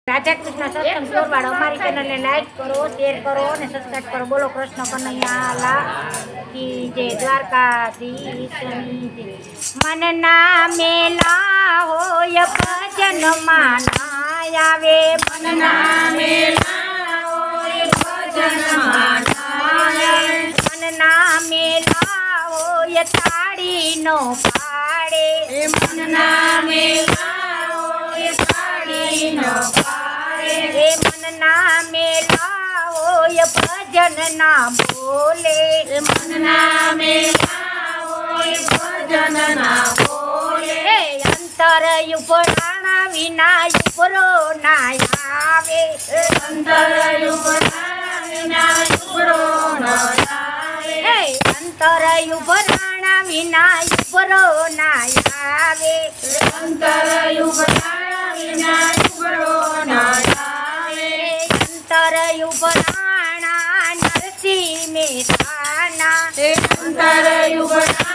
राधा कृष्ण सत्संग फ्लोर वालों हमारी चैनल ने लाइक करो, शेयर करो और सब्सक्राइब करो। बोलो कृष्ण कन्हैया लाल की जय। द्वारकाधीश मन ना मेला हो य भजन माना आवे। मन ना मेला हो य भजन माना आवे। मन ना मेला हो य थाड़ी नो पाड़े। मन ना मेला हो य थाड़ी नो पाड़े। मन ना मेला हो य भजन ना बोले। मन ना मेला हो य भजन ना बोले। अंतर युपराणा विना युपरो ना आवे। अंतर युपराणा विना युपरो ना आवे। अंतर युपराणा विना युपरो ना आवे। अंतर युपराणा विना युपरो ना आवे। अंतर युपराणा नरसिंह मेहताना। अंतर युपराणा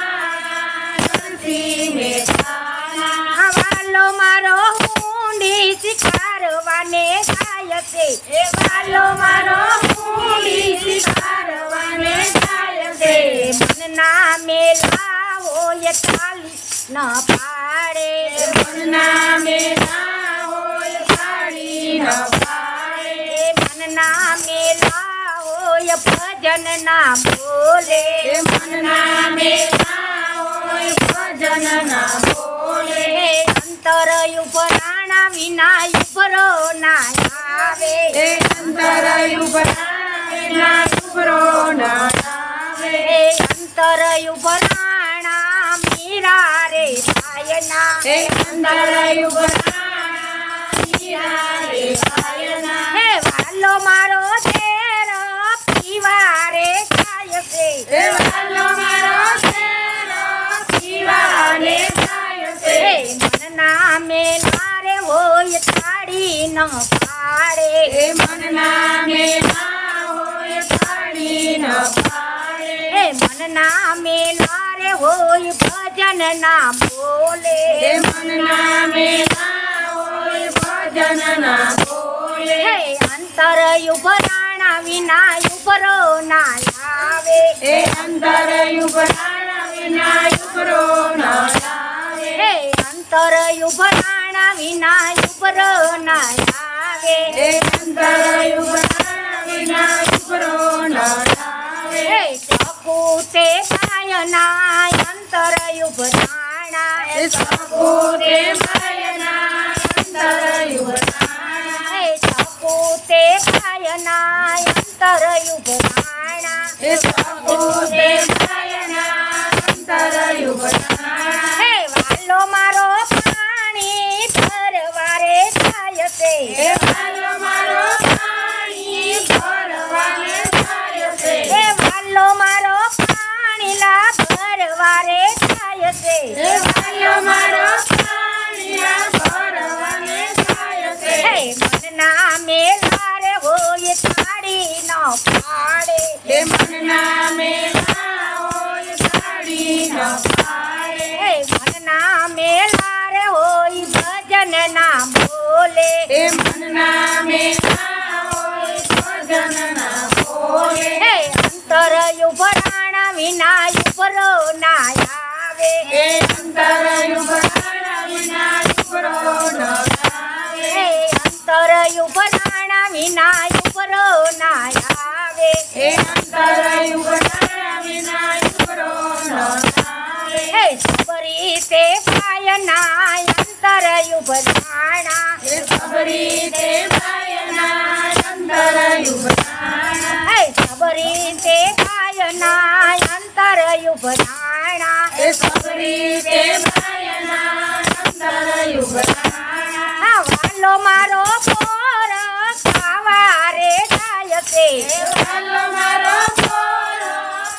नरसिंह मेहताना। वालो मारो हुंडी शिकारवाने गाय से। वालो मारो हुंडी शिकारवाने गाय से। मन ना मेला हो ये थाली न पाड़े। मन ना मेला हो ये थाली न पाड़े। मन ना मेला हो ये भजन ना बोले। मन ना मेला हो ये भजन ना बोले। अंतर युपराणा विना युपरो ना आवे। अंतर युपराणा विना युपरो ना आवे। अंतर युपराणा मीरा रे सायना। अंतर युपराणा मीरा रे सायना। हे वालो मारो तेरो पीवा रे गाय से। वालो मारो तेरो पीवा रे गाय से। मन ना मेला रे हो ये थाड़ी न पाड़े। मन ना मेला हो ये थाड़ी न पाड़े। मन ना मेला रे हो ये भजन ना बोले। मन ना मेला हो ये भजन ना बोले। अंतर युपराणा विना युपरो ना आवे। अंतर युपराणा विना युपरो ना आवे। अंतर युपराणा विना युपरो ना आवे। अंतर युपराणा विना युपरो ना आवे। चकूते गायना अंतर युपराणा। चकूते गायना अंतर युपराणा। चकूते गायना अंतर युपराणा। चकूते गायना अंतर युपराणा। वालो मारो पाणी भरवारे गाय से। वालो मारो पाणी भरवारे गाय से। वालो मारो पाणी ला भरवारे गाय से। वालो मारो पाणी ला भरवारे गाय से। मन ना मेला रे हो ये थाड़ी न पाड़े। मन ना मेला हो ये थाड़ी न पाड़े। मन ना मेला रे हो ये भजन ना बोले। मन ना मेला हो ये भजन ना बोले। अंतर युपराणा विना युपरो ना आवे। अंतर युपराणा विना युपरो ना आवे। अंतर युपराणा विना युपरो ना आवे। अंतर युपराणा विना युपरो ना आवे। सबरी ते पायना अंतर युपराणा। सबरी ते पायना अंतर युपराणा। सबरी ते पायना अंतर युपराणा। सबरी ते पायना अंतर युपराणा। वालो मारो पोर खावा रे गाय से। वालो मारो पोर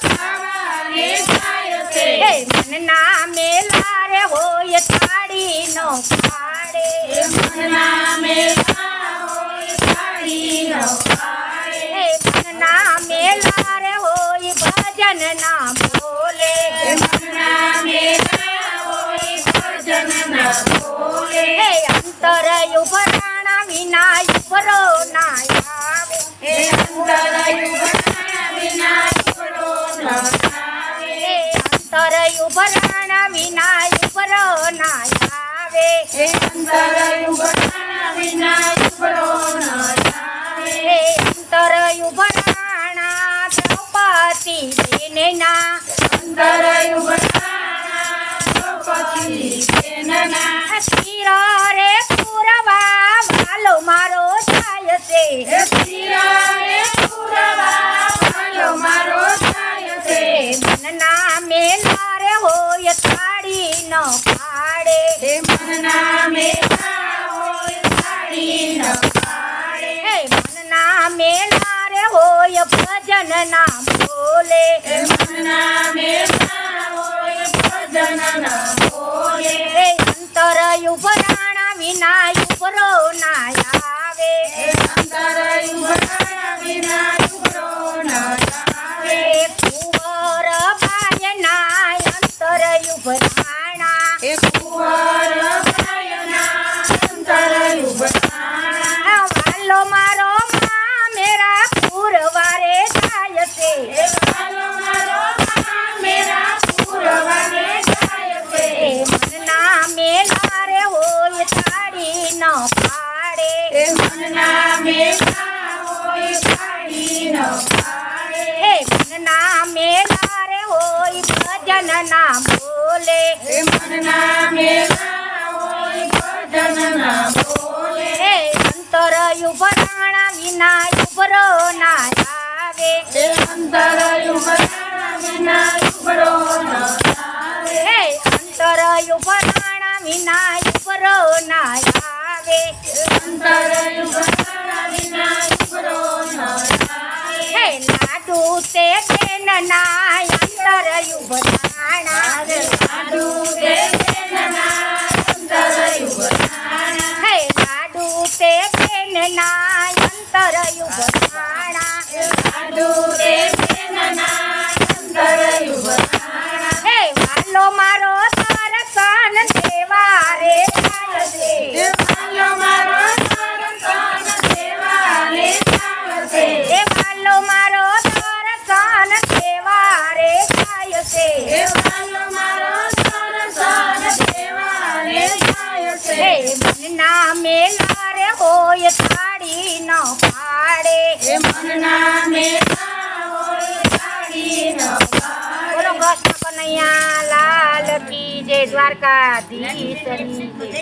खावा रे गाय से। मन ना मेला रे हो ये थाड़ी नो पाड़े। मन ना मेला हो ये थाड़ी नो पाड़े। मन ना मेला रे हो ये भजन ना बोले। मन ना मेला हो ये भजन ना बोले। अंतर युपराणा વિના ઉપરો ના આવે હે અંતર ઉભરાણા વિના ઉપરો ન આવે હે અંતર ઉભરાણા વિના ઉપરો ના આવે હે અંતર ઉભરાણા વિના ઉપરો ન આવે હે અંતર ઉભરાણા દ્રૌપદી બેનના અંતર ઉભરાણા દ્રૌપદી બેનના તીર રે પૂરવા વાલો મારો જાય છે હે તીરે પૂરવા વાલો મારો જાય છે મનના મેલા રે હોય થાળી ન પાડે હે મનના મેલા હોય થાળી ન પાડે હે મનના મેલા રે હોય ભજન ના બોલે હે મનના મેલા હોય ભજન ન બોલે હે અંતર ઉભરાણા વિના ઉપરો ના આવે હે અંતર ઉભરાણા વિના ઉપરો ન આવે હે કુંવર બાયના અંતર ઉભરાણા હે કુંવર બાયના અંતર ઉભરાણા વાલો મારો માં મેરા પૂરવારે જાય છે હે વાલો મારો મેરા પૂરવાને જાય છે હે મનના મેલા રે હોય થાળી ન પાડે હે મનના મેલા હોય થાળી ન પાડે હે મનના મેલા રે હોય ભજન ના બોલે હે મનના મેલા હોય ભજન ન બોલે હે અંતર ઉભરાણા વિના ઉપરો ના આવે હે અંતર ઉભરાણા વિના ઉપરો ન આવે હે અંતર ઉભરાણા વિના ઉપરો ના આવે અંતર ઉભરાણા વિના ઉપરો ન આવે હે લાડુ તે બેનના અંતર ઉભરાણા સાધુ દેવના અંતર ઉભરાણા હે લાડુ તે બેનના અંતર ઉભરાણા સાધુ દેવના અંતર ઉભરાણા હે વાલો મારો દર્શન દેવા રે જાય છે હે વાલો મારો દર્શન દેવાને જાય છે હે વાલો મારો દર્શન દેવા રે જાય છે હે વાલો મારો દર્શન દેવાને જાય છે હે મનના મેલા રે હોય થાળી ન પાડે હે મનના મેલા હોય થાળી ન પાડે બોલો કૃષ્ણ કનૈયા લાલ કી જય દ્વારકાધીશની જય